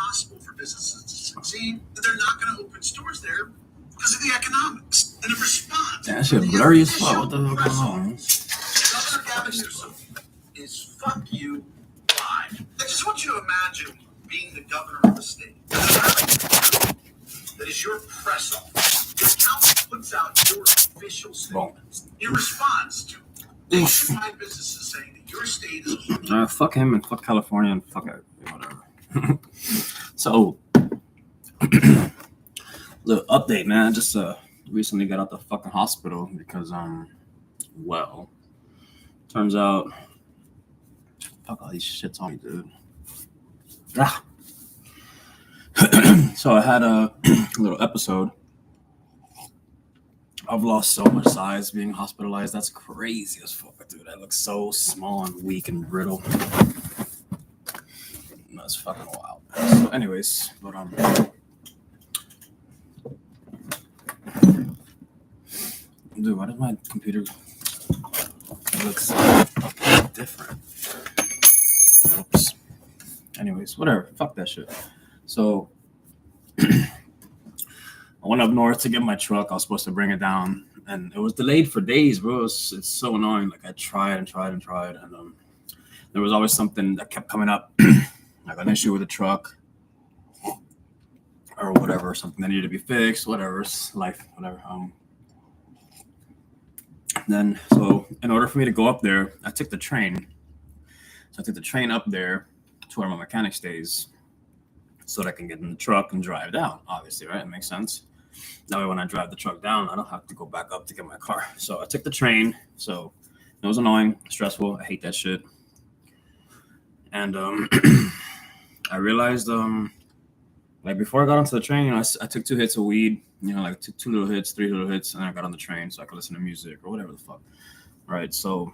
impossible for businesses to succeed. They're not going to open stores there because of the economics. And in response, that shit blurry as fuck. What the hell going on? Governor Gavin Newsom is fuck you live. I just want you to imagine being the governor of the state. That is your press office. Your council puts out your official statements in response to nationwide businesses saying that your state is fuck him and fuck California and fuck it, whatever. So, little update, man. Just recently got out the fucking hospital because well, turns out, fuck all these shits on me, dude. Ah. So I had a little episode. I've lost so much size being hospitalized. That's crazy as fuck, dude. I look so small and weak and brittle. That's fucking wild. So anyways, but dude, why does my computer look so different? Oops. Anyways, whatever. Fuck that shit. So I went up north to get my truck. I was supposed to bring it down, and it was delayed for days, bro. It's so annoying. Like I tried, and there was always something that kept coming up, like an issue with the truck or whatever, something that needed to be fixed, whatever. It's life, whatever. Then, so in order for me to go up there, I took the train. So I took the train up there to where my mechanic stays, so that I can get in the truck and drive down. Obviously, right? It makes sense. That way, when I drive the truck down, I don't have to go back up to get my car. So I took the train. So it was annoying, stressful. I hate that shit. And I realized, like before I got onto the train, you know, I took 2 hits of weed. You know, like 2 little hits, 3 little hits, and then I got on the train so I could listen to music or whatever the fuck. Right. So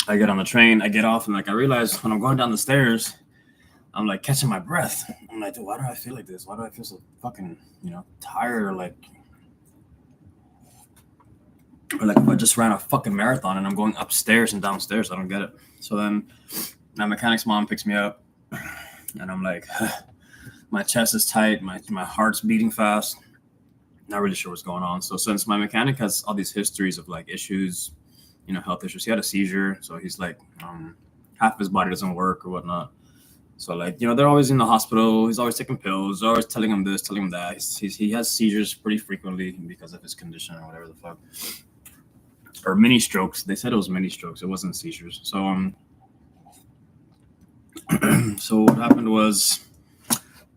I get on the train, I get off, and like I realized when I'm going down the stairs, I'm like catching my breath. I'm like, dude, why do I feel like this? Why do I feel so fucking, you know, tired or like if I just ran a fucking marathon and I'm going upstairs and downstairs? I don't get it. So then my mechanic's mom picks me up and I'm like, my chest is tight. My heart's beating fast. Not really sure what's going on. So since my mechanic has all these histories of like issues, you know, health issues, he had a seizure. So he's like, half of his body doesn't work or whatnot. So, like, you know, they're always in the hospital. He's always taking pills. They're always telling him this, telling him that. He has seizures pretty frequently because of his condition or whatever the fuck. Or mini strokes. They said it was mini strokes. It wasn't seizures. So, so what happened was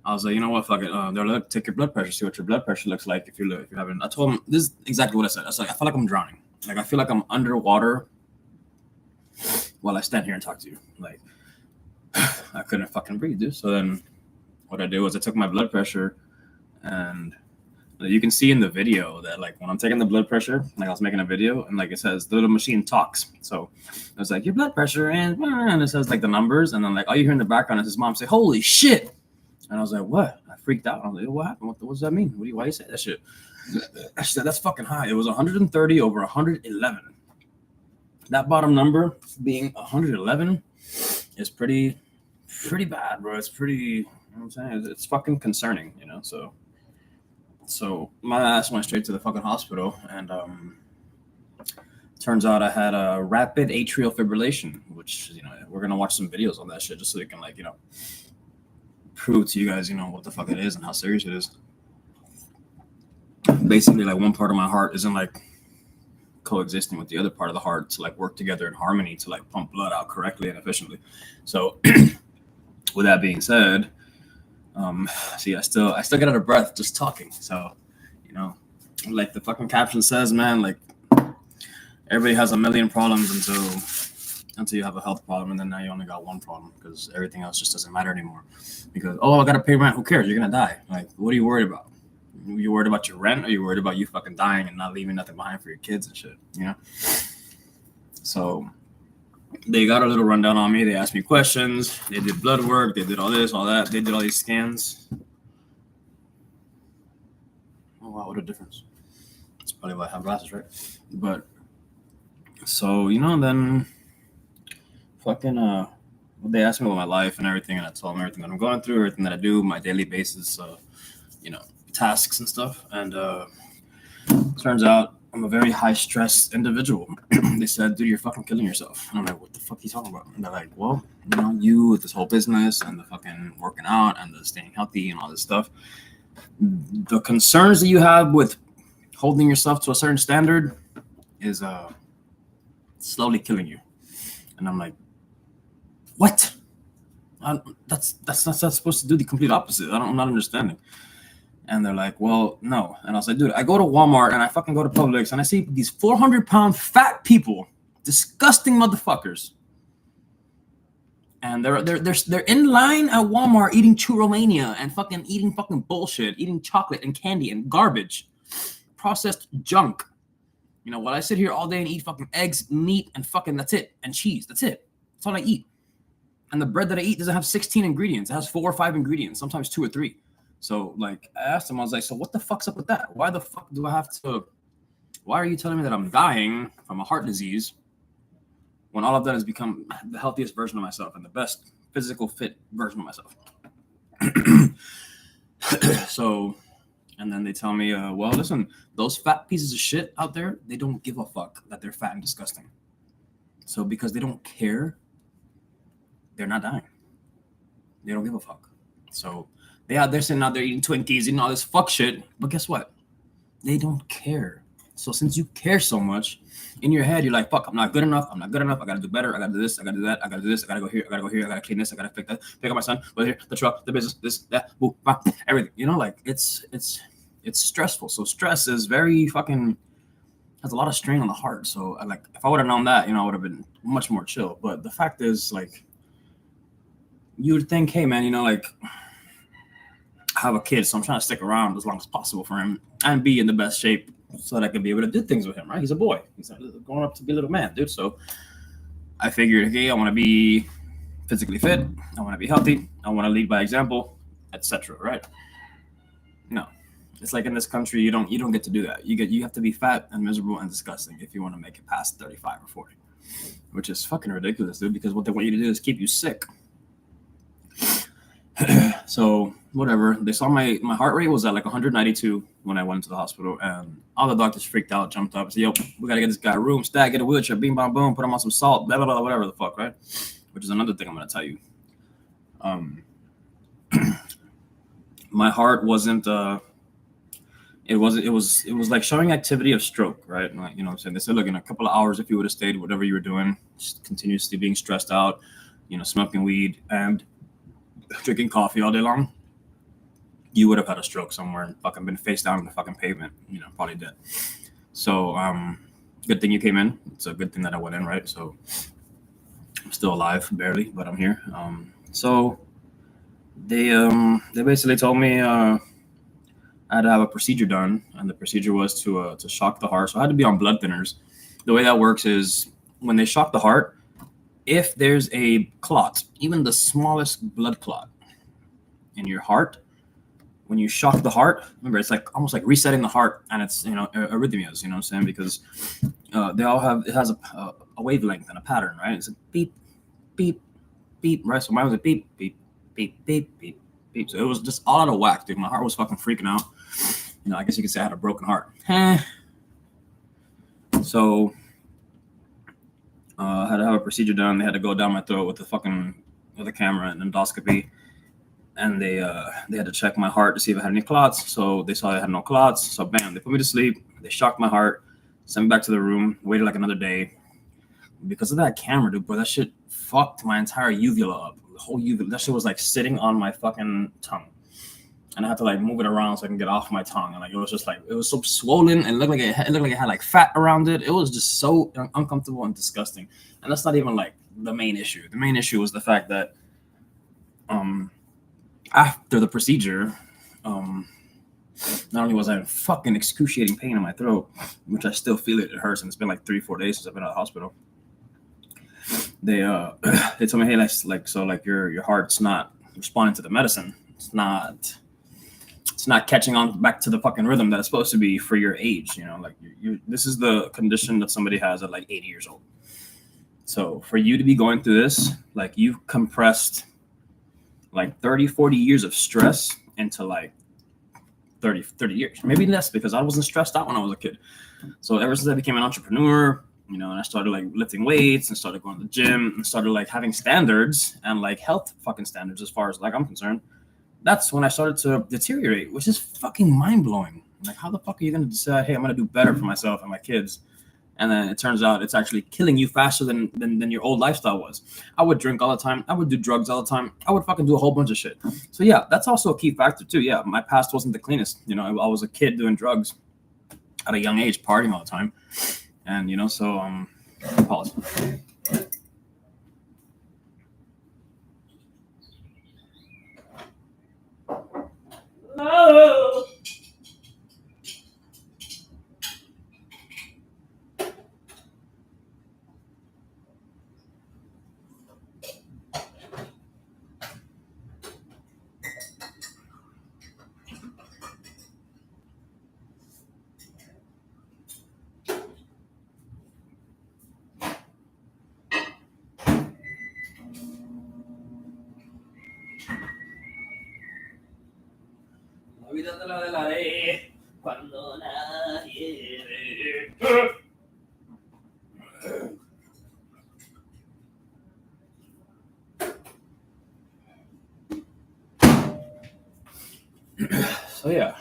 I was like, you know what, fuck it. They're like, take your blood pressure, see what your blood pressure looks like if you're having. I told him, this is exactly what I said. I was like, I feel like I'm drowning. Like, I feel like I'm underwater while I stand here and talk to you. Like, I couldn't fucking breathe, dude. So then what I did was I took my blood pressure, and you can see in the video that like when I'm taking the blood pressure, like I was making a video and like it says the little machine talks. So it was like your blood pressure and it says like the numbers, and then like all you hear in the background is his mom say, "Holy shit." And I was like, what? I freaked out. I was like, what happened? What does that mean? Why you say that shit? I said, that's fucking high. It was 130 over 111. That bottom number being 111 is pretty bad, bro. It's pretty, you know what I'm saying? It's fucking concerning, you know? So my ass went straight to the fucking hospital, and turns out I had a rapid atrial fibrillation, which, you know, we're going to watch some videos on that shit just so we can, like, you know, prove to you guys, you know, what the fuck it is and how serious it is. Basically, like, one part of my heart isn't, like, coexisting with the other part of the heart to, like, work together in harmony to, like, pump blood out correctly and efficiently. So with that being said, see, I still get out of breath just talking. So, you know, like the fucking caption says, man, like, everybody has a million problems until you have a health problem, and then now you only got one problem because everything else just doesn't matter anymore. Because, oh, I gotta pay rent. Who cares? You're gonna die. Like, what are you worried about? You worried about your rent, or you worried about you fucking dying and not leaving nothing behind for your kids and shit? You know. So they got a little rundown on me. They asked me questions. They did blood work. They did all this, all that. They did all these scans. Oh wow, what a difference! That's probably why I have glasses, right? But so, you know, then fucking they asked me about my life and everything, and I told them everything that I'm going through, everything that I do, my daily basis, tasks and stuff. And turns out I'm a very high stress individual. They said, dude, you're fucking killing yourself. And I'm like, what the fuck are you talking about? And they're like, well, you with this whole business and the fucking working out and the staying healthy and all this stuff, the concerns that you have with holding yourself to a certain standard is slowly killing you. And I'm like, what? That's not supposed to do the complete opposite. I'm not understanding. And they're like, well, no. And I was like, dude, I go to Walmart and I fucking go to Publix and I see these 400-pound fat people, disgusting motherfuckers. And they're in line at Walmart eating Churromania and fucking eating fucking bullshit, eating chocolate and candy and garbage, processed junk. While I sit here all day and eat fucking eggs, meat, and fucking that's it, and cheese. That's it. That's all I eat. And the bread that I eat doesn't have 16 ingredients. It has 4 or 5 ingredients, sometimes 2 or 3. So, I asked him, I was like, so what the fuck's up with that? Why the fuck do I have to, why are you telling me that I'm dying from a heart disease when all I've done is become the healthiest version of myself and the best physical fit version of myself? So, and then they tell me, well, listen, those fat pieces of shit out there, they don't give a fuck that they're fat and disgusting. So because they don't care, they're not dying. They don't give a fuck. So they're sitting out there eating Twinkies and all this fuck shit. But guess what? They don't care. So since you care so much, in your head, you're like, fuck, I'm not good enough. I got to do better. I got to do this. I got to do that. I got to do this. I got to go here. I got to go here. I got to clean this. I got to pick that. Pick up my son. Go here. The truck. The business. This. That. Boo. Bah, everything. It's stressful. So stress is very fucking has a lot of strain on the heart. So if I would have known that, I would have been much more chill. But the fact is, you would think, hey man, I have a kid, so I'm trying to stick around as long as possible for him and be in the best shape so that I can be able to do things with him, right? He's a boy. He's growing up to be a little man, dude. So I figured, okay, I want to be physically fit. I want to be healthy. I want to lead by example, etc. Right? No, it's like in this country, you don't get to do that. You have to be fat and miserable and disgusting if you want to make it past 35 or 40, which is fucking ridiculous, dude. Because what they want you to do is keep you sick. So whatever, they saw my heart rate was at 192 when I went to the hospital, and all the doctors freaked out, jumped up and said, yo, we gotta get this guy a room, stat, get a wheelchair, bing bang boom, put him on some salt, blah blah blah, whatever the fuck, right? Which is another thing I'm gonna tell you. My heart wasn't it was like showing activity of stroke, right? What I'm saying? They said, look, in a couple of hours, if you would have stayed whatever you were doing, just continuously being stressed out, smoking weed and drinking coffee all day long, you would have had a stroke somewhere and fucking been face down on the fucking pavement, probably dead. So good thing you came in. It's a good thing that I went in, right? So I'm still alive, barely, but I'm here. So they basically told me I had to have a procedure done, and the procedure was to shock the heart. So I had to be on blood thinners. The way that works is when they shock the heart, if there's a clot, even the smallest blood clot in your heart, when you shock the heart, remember, it's almost like resetting the heart, and it's arrhythmias, what I'm saying? Because it has a wavelength and a pattern, right? It's a beep, beep, beep, right? So mine was a beep, beep, beep, beep, beep, beep. So it was just all out of whack, dude. My heart was fucking freaking out. I guess you could say I had a broken heart. So I had to have a procedure done. They had to go down my throat with a camera and endoscopy, and they had to check my heart to see if I had any clots. So they saw I had no clots. So bam, they put me to sleep. They shocked my heart, sent me back to the room, waited another day. Because of that camera, dude, bro, that shit fucked my entire uvula up. The whole uvula, that shit was sitting on my fucking tongue, and I had to move it around so I can get off my tongue. And it was just it was so swollen, and it looked like it had fat around it. It was just so uncomfortable and disgusting. And that's not even the main issue. The main issue was the fact that after the procedure, not only was I in fucking excruciating pain in my throat, which I still feel it hurts, and it's been 3-4 days since I've been out of the hospital. They told me, hey, your heart's not responding to the medicine. It's not catching on back to the fucking rhythm that it's supposed to be for your age. This is the condition that somebody has at 80 years old. So for you to be going through this, like you've compressed like 30, 40 years of stress into like 30 years, maybe less, because I wasn't stressed out when I was a kid. So ever since I became an entrepreneur, you know, and I started like lifting weights and started going to the gym and started like having standards and like health fucking standards as far as like I'm concerned, that's when I started to deteriorate, which is fucking mind blowing. Like, how the fuck are you going to decide, hey, I'm going to do better for myself and my kids? And then it turns out it's actually killing you faster than your old lifestyle was. I would drink all the time. I would do drugs all the time. I would fucking do a whole bunch of shit. So yeah, that's also a key factor too. Yeah, my past wasn't the cleanest. You know, I was a kid doing drugs at a young age, partying all the time. And, you know, so, pause. No. La vida te la velaré cuando nadie ve. So yeah,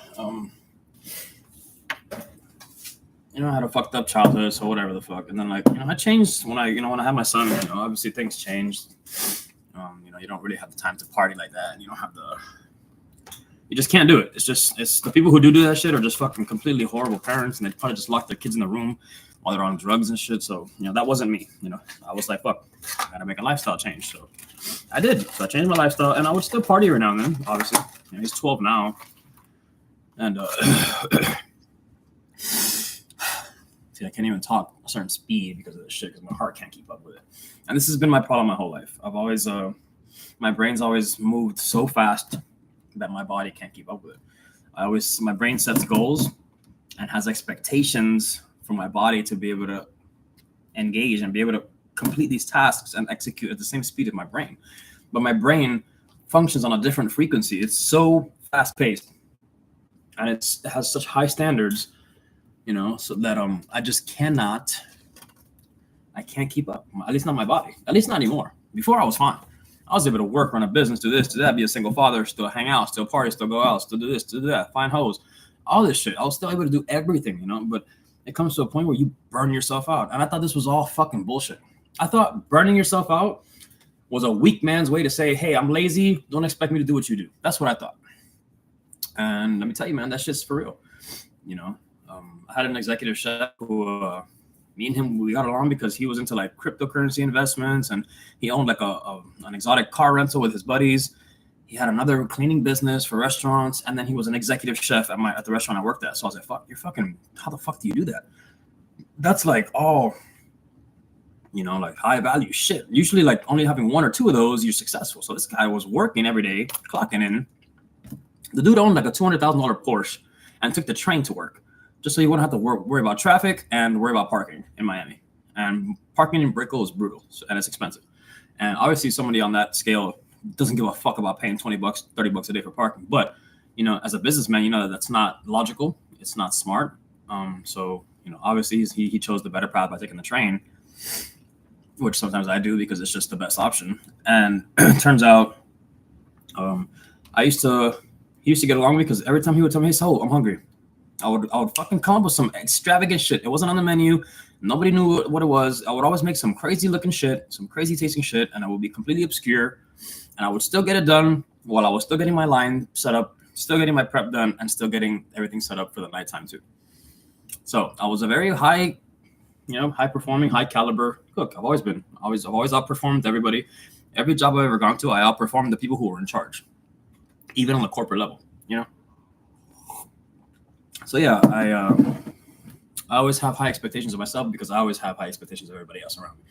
you know, I had a fucked up childhood, so whatever the fuck. And then like, you know, I changed when I had my son. You know, obviously things changed. You know, you don't really have the time to party like that, and you don't have you just can't do it. It's the people who do that shit are just fucking completely horrible parents, and they probably just lock their kids in the room while they're on drugs and shit. So, you know, that wasn't me. You know, I was like, fuck, I gotta make a lifestyle change. So I did. So I changed my lifestyle, and I would still party every now and then, obviously. You know, he's 12 now. And see, I can't even talk a certain speed because of this shit, because my heart can't keep up with it. And this has been my problem my whole life. I've always my brain's always moved so fast that my body can't keep up with it. My brain sets goals and has expectations for my body to be able to engage and be able to complete these tasks and execute at the same speed as my brain. But my brain functions on a different frequency. It's so fast paced, and it has such high standards, you know, so that I just can't keep up. At least not my body. At least not anymore. Before I was fine. I was able to work, run a business, do this, do that, be a single father, still hang out, still party, still go out, still do this, still do that, find hoes, all this shit. I was still able to do everything, you know, but it comes to a point where you burn yourself out. And I thought this was all fucking bullshit. I thought burning yourself out was a weak man's way to say, hey, I'm lazy, don't expect me to do what you do. That's what I thought. And let me tell you, man, that shit's for real. You know, I had an executive chef who, me and him, we got along because he was into like cryptocurrency investments, and he owned like an exotic car rental with his buddies. He had another cleaning business for restaurants, and then he was an executive chef at the restaurant I worked at. So I was like, fuck, how the fuck do you do that? That's like all, you know, like high value shit. Usually like only having one or two of those, you're successful. So this guy was working every day, clocking in. The dude owned like a $200,000 Porsche and took the train to work, just so you wouldn't have to worry about traffic and worry about parking in Miami. And parking in Brickell is brutal, and it's expensive. And obviously somebody on that scale doesn't give a fuck about paying $20, $30 a day for parking. But, you know, as a businessman, you know that's not logical. It's not smart. So, you know, obviously he chose the better path by taking the train, which sometimes I do because it's just the best option. And it turns out he used to get along with me because every time he would tell me, hey, so I'm hungry, I would fucking come up with some extravagant shit. It wasn't on the menu. Nobody knew what it was. I would always make some crazy looking shit, some crazy tasting shit, and I would be completely obscure. And I would still get it done while I was still getting my line set up, still getting my prep done, and still getting everything set up for the nighttime too. So I was a very high performing, high caliber cook. I've always outperformed everybody. Every job I've ever gone to, I outperformed the people who were in charge, even on the corporate level, you know? So yeah, I always have high expectations of myself because I always have high expectations of everybody else around me.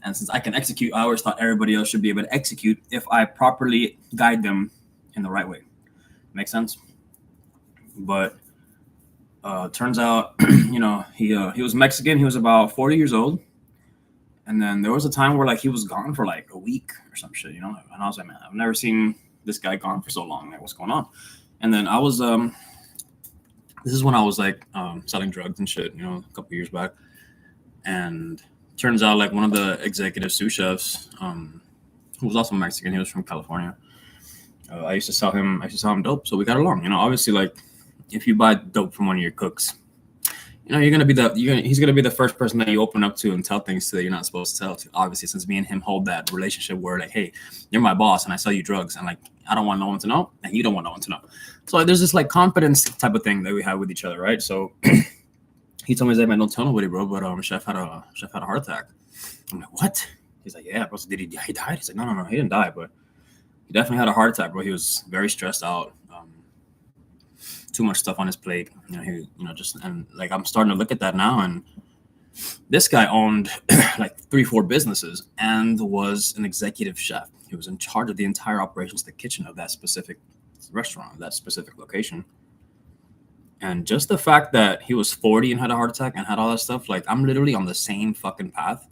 And since I can execute, I always thought everybody else should be able to execute if I properly guide them in the right way. Make sense? But turns out, you know, he was Mexican. He was about 40 years old. And then there was a time where like he was gone for like a week or some shit, and I was like, man, I've never seen this guy gone for so long. Like, what's going on? And then I was this is when I was like selling drugs and shit, a couple years back. And turns out like one of the executive sous chefs, who was also Mexican, he was from California. I used to sell him dope, so we got along. Obviously, like if you buy dope from one of your cooks, he's gonna be the first person that you open up to and tell things to that you're not supposed to tell to. Obviously, since me and him hold that relationship where like, hey, you're my boss and I sell you drugs, and like I don't want no one to know, and you don't want no one to know. So like, there's this like confidence type of thing that we have with each other, right? So he told me, he's like, man, don't tell nobody, bro, but chef had a heart attack. I'm like, what? He's like, yeah, bro. So did he died? He's like, no, he didn't die, but he definitely had a heart attack, bro. He was very stressed out. Too much stuff on his plate. And like I'm starting to look at that now, and this guy owned like 3-4 businesses and was an executive chef. He was in charge of the entire operations, the kitchen of that specific restaurant, that specific location. And just the fact that he was 40 and had a heart attack and had all that stuff, like I'm literally on the same fucking path,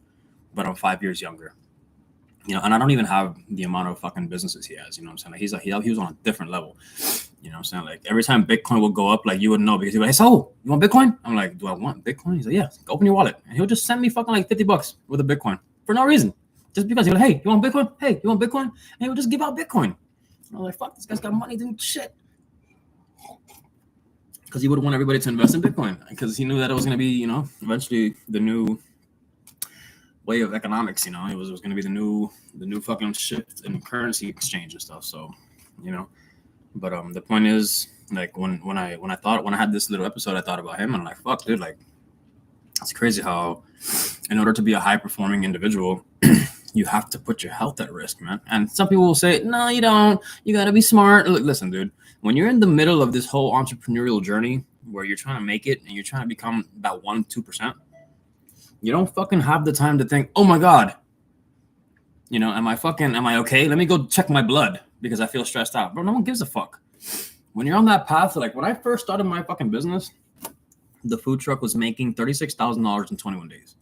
but I'm 5 years younger. And I don't even have the amount of fucking businesses he has. I'm saying? Like he was on a different level. I'm saying? Like every time Bitcoin would go up, like you would know, because he'd be like, so you want Bitcoin? I'm like, do I want Bitcoin? He's like, yeah, open your wallet. And he'll just send me fucking like $50 with a Bitcoin for no reason. Just because he's like, hey, you want Bitcoin? Hey, you want Bitcoin? And he would just give out Bitcoin. And I'm like, fuck, this guy's got money doing shit. Because he would want everybody to invest in Bitcoin, because he knew that it was going to be, eventually the new way of economics. It was going to be the new fucking shift in currency exchange and stuff. So, but the point is, like when I had this little episode, I thought about him, and I'm like, fuck, dude, like it's crazy how in order to be a high performing individual, you have to put your health at risk, man. And some people will say, no, you don't. You got to be smart. Look, listen, dude, when you're in the middle of this whole entrepreneurial journey where you're trying to make it and you're trying to become about 1-2%, you don't fucking have the time to think, oh my God, am I okay? Let me go check my blood because I feel stressed out. Bro, no one gives a fuck. When you're on that path, like when I first started my fucking business, the food truck was making $36,000 in 21 days.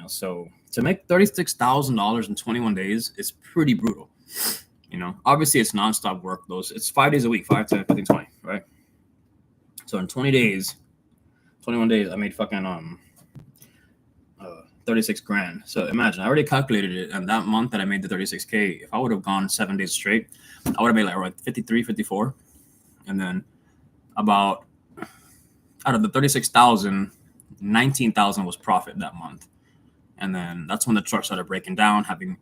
So to make $36,000 in 21 days is pretty brutal. Obviously it's nonstop work. It's 5 days a week, 5, 10, 15, 20, right? So in 21 days, I made fucking 36 grand. So imagine, I already calculated it, and that month that I made the 36K, if I would have gone 7 days straight, I would have made like 53, 54. And then about out of the 36,000, 19,000 was profit that month. And then that's when the truck started breaking down, having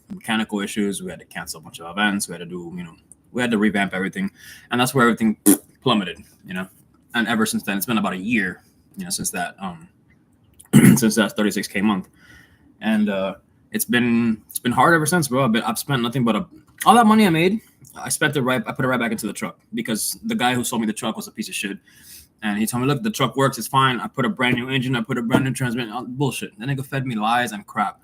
mechanical issues. We had to cancel a bunch of events. We had to do, we had to revamp everything. And that's where everything plummeted, And ever since then, it's been about a year, since that since that 36K month. And it's been hard ever since, bro. I've spent nothing but all that money I made, I put it right back into the truck, because the guy who sold me the truck was a piece of shit. And he told me, look, the truck works, it's fine. I put a brand new engine, I put a brand new transmission, all bullshit. That nigga fed me lies and crap.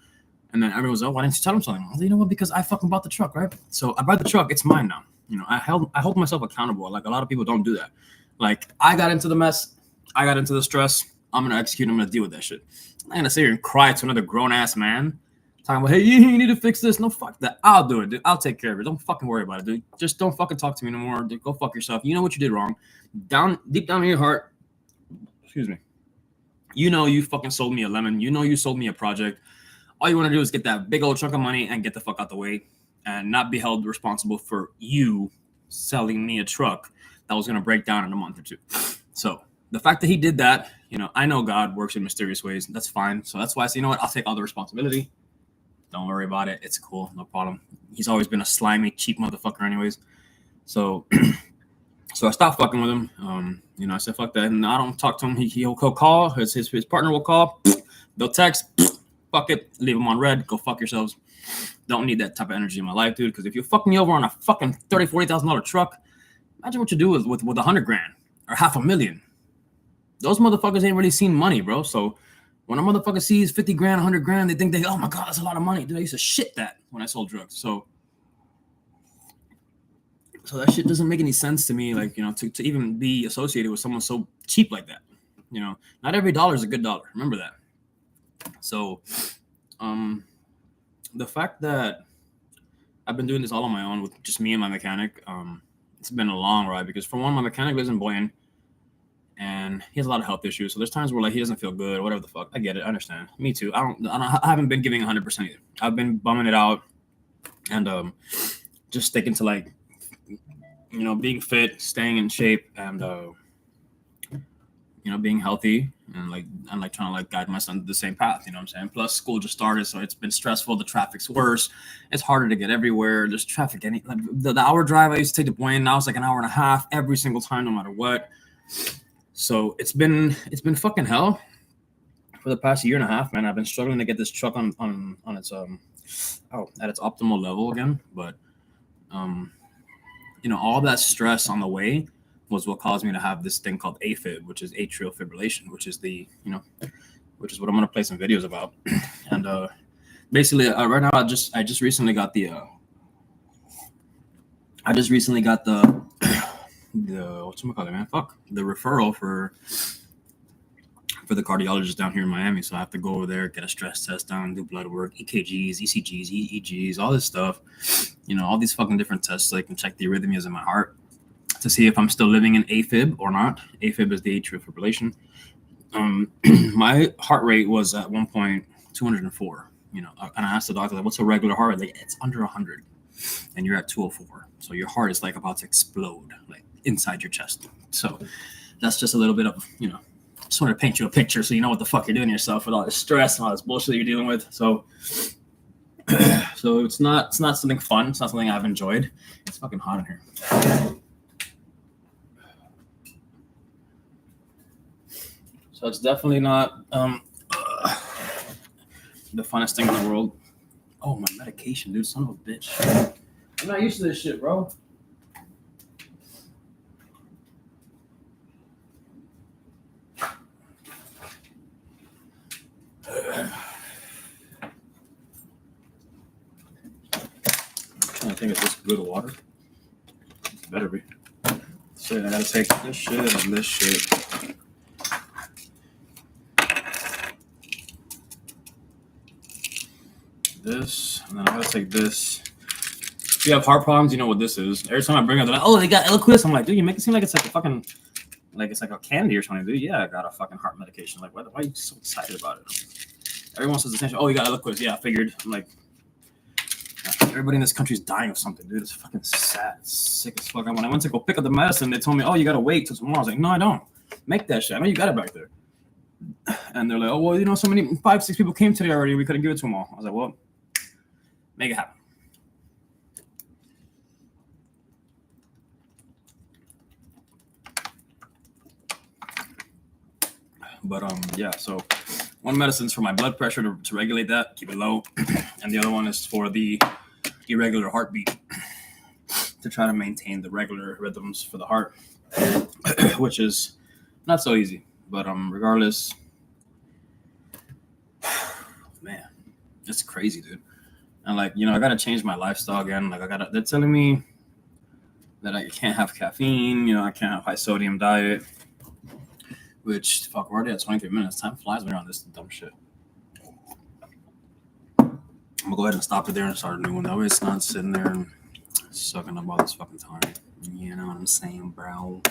And then everyone was like, oh, why didn't you tell him something? I was like, you know what? Because I fucking bought the truck, right? So I bought the truck, it's mine now. I hold myself accountable. Like a lot of people don't do that. Like I got into the mess, I got into the stress. I'm gonna execute. I'm gonna deal with that shit. I'm not gonna sit here and cry to another grown ass man talking about, hey, you need to fix this. No, fuck that. I'll do it, dude. I'll take care of it. Don't fucking worry about it, dude. Just don't fucking talk to me no more. Dude, go fuck yourself. You know what you did wrong. Deep down in your heart, excuse me, you fucking sold me a lemon. You sold me a project. All you want to do is get that big old chunk of money and get the fuck out the way, and not be held responsible for you selling me a truck that was gonna break down in a month or two. So the fact that he did that, I know God works in mysterious ways. That's fine. So that's why I say, you know what? I'll take all the responsibility. Don't worry about it. It's cool. No problem. He's always been a slimy, cheap motherfucker anyways. So I stopped fucking with him. I said, fuck that. And I don't talk to him. He'll call. His partner will call. They'll text. Fuck it. Leave him on red. Go fuck yourselves. Don't need that type of energy in my life, dude. Because if you fuck me over on a fucking $30,000, $40,000 truck, imagine what you do with $100,000 or $500,000. Those motherfuckers ain't really seen money, bro. So when a motherfucker sees $50,000, $100,000, they think oh my God, that's a lot of money. Dude, I used to shit that when I sold drugs. So that shit doesn't make any sense to me. Like, to even be associated with someone so cheap like that. Not every dollar is a good dollar. Remember that. So The fact that I've been doing this all on my own with just me and my mechanic, it's been a long ride because for one, my mechanic lives in Boyan and he has a lot of health issues. So there's times where like he doesn't feel good, whatever the fuck. I get it, I understand. Me too. I haven't been giving 100% either. I've been bumming it out and just sticking to like, you know, being fit, staying in shape, and you know, being healthy and like trying to like guide my son to the same path. You know what I'm saying? Plus, school just started, so it's been stressful. The traffic's worse. It's harder to get everywhere. There's traffic. Like the hour drive I used to take to Boyan, now it's like an hour and a half every single time, no matter what. So it's been fucking hell for the past year and a half, man. I've been struggling to get this truck on its at its optimal level again, but you know, all that stress on the way was what caused me to have this thing called AFib, which is atrial fibrillation, which is which is what I'm gonna play some videos about. And basically, right now, I just recently got the whatchamacallit, man, the referral for the cardiologist down here in Miami. So I have to go over there, get a stress test done, do blood work, EKGs, ECGs, EEGs, all this stuff. You know, all these fucking different tests so I can check the arrhythmias in my heart to see if I'm still living in AFib or not. AFib is the atrial fibrillation. My heart rate was at one point 204. You know, and I asked the doctor, like, what's a regular heart rate? Like, it's under 100, and you're at 204. So your heart is like about to explode, like inside your chest. So that's just a little bit of, you know, just want to paint you a picture so you know what the fuck you're doing to yourself with all this stress and all this bullshit that you're dealing with. So it's not something fun. It's not something I've enjoyed. It's fucking hot in here. So it's definitely not the funnest thing in the world. Oh, my medication, dude. Son of a bitch. I'm not used to this shit, bro. I think it's just good water. It better be. So I gotta take this shit and this shit. This, and then I gotta take this. If you have heart problems, you know what this is. Every time I bring up, they're like, oh, they got Eliquis. I'm like, dude, you make it seem like it's like a fucking, like it's like a candy or something, dude. Yeah, I got a fucking heart medication. Like, why are you so excited about it? Everyone says the same shit. Oh, you got Eliquis. Yeah, I figured. I'm like, everybody in this country is dying of something, dude. It's fucking sad. It's sick as fuck. When I went to go pick up the medicine, they told me, oh, you gotta wait till tomorrow. I was like, no, I don't. Make that shit. I know you got it back there. And they're like, oh, well, you know, 5-6 people came today already. We couldn't give it to them all. I was like, well, make it happen. But yeah, so one medicine's for my blood pressure to regulate that, keep it low, and the other one is for the irregular heartbeat to try to maintain the regular rhythms for the heart, which is not so easy. But regardless, man, it's crazy, dude. And like, you know, I gotta change my lifestyle again. Like they're telling me that I can't have caffeine, you know, I can't have high sodium diet. Which, fuck, we're already at 23 minutes. Time flies when you're on this dumb shit. I'm gonna go ahead and stop it there and start a new one. That way it's not sitting there and sucking up all this fucking time. You know what I'm saying, bro?